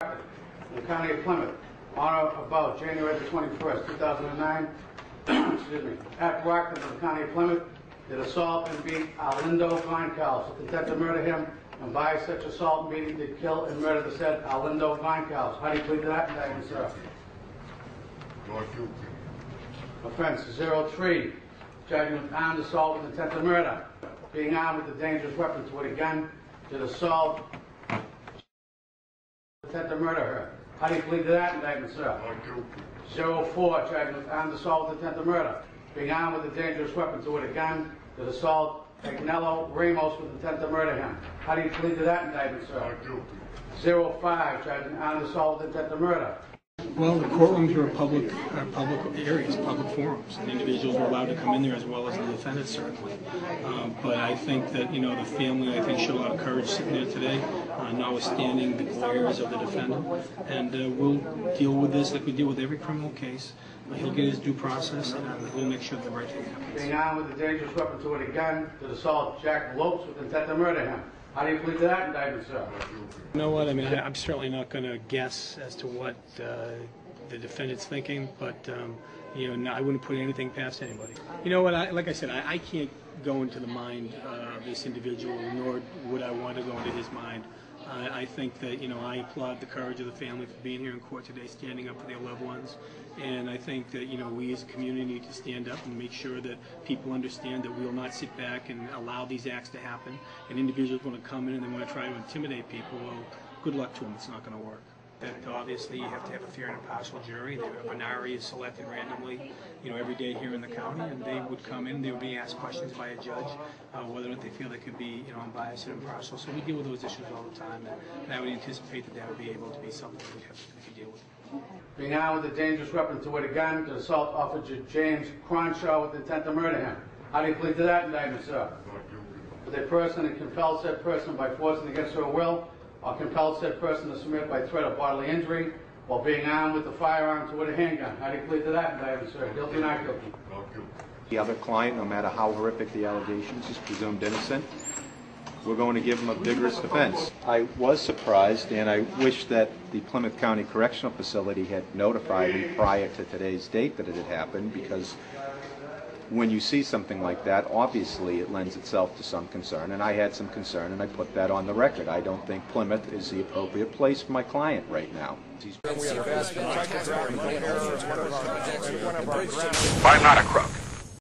in the County of Plymouth on or about January the 21st, 2009, excuse me, at Brockton in the County of Plymouth, did assault and beat Arlindo Vinecouse with intent to murder him, and by such assault and beating did kill and murder the said Arlindo Vinecouse. How do you plead to that indictment, sir? Offense 03, charging with armed assault with intent to murder, being armed with a dangerous weapon to a gun, did assault with intent to murder her. How do you plead to that indictment, sir? 04, charging with armed assault with intent to murder, being armed with a dangerous weapon to a gun, did assault Agnello Ramos with intent to murder him. How do you plead to that indictment, sir? 05, charging armed assault with intent to murder. Well, the courtrooms are public areas, public forums, and individuals are allowed to come in there as well as the defendants, certainly. But I think that, you know, the family, I think, showed a lot of courage sitting there today, notwithstanding the glares of the defendant. And we'll deal with this like we deal with every criminal case. He'll get his due process, and we'll make sure that the right thing happens. Being armed with a dangerous weapon to a gun, did assault Jack Lopes with intent to murder him. How do you plead to that indictment, sir? You know what? I mean, I'm certainly not going to guess as to what the defendant's thinking, but you know, no, I wouldn't put anything past anybody. You know what? Like I said, I can't go into the mind of this individual, nor would I want to go into his mind. I think that, you know, I applaud the courage of the family for being here in court today, standing up for their loved ones, and I think that, you know, we as a community need to stand up and make sure that people understand that we will not sit back and allow these acts to happen. And individuals want to come in and they want to try to intimidate people. Well, good luck to them. It's not going to work. That obviously you have to have a fair and impartial jury. The venari is selected randomly, you know, every day here in the county, and they would come in, they would be asked questions by a judge, whether or not they feel they could be, you know, unbiased and impartial. So we deal with those issues all the time, and I would anticipate that would be able to be something that we could deal with. Being armed with a dangerous weapon to a gun, to assault Officer James Cronshaw with intent to murder him. How do you plead to that indictment, sir? With a person and compel said person by forcing against her will, or compel said person to submit by threat of bodily injury, while being armed with a firearm to a handgun. How do you plead to that indictment, sir? Guilty or not guilty? The other client, no matter how horrific the allegations, is presumed innocent. We're going to give him a vigorous defense. I was surprised, and I wish that the Plymouth County Correctional Facility had notified me prior to today's date that it had happened, because when you see something like that, obviously it lends itself to some concern, and I had some concern, and I put that on the record. I don't think Plymouth is the appropriate place for my client right now. I'm not a crook.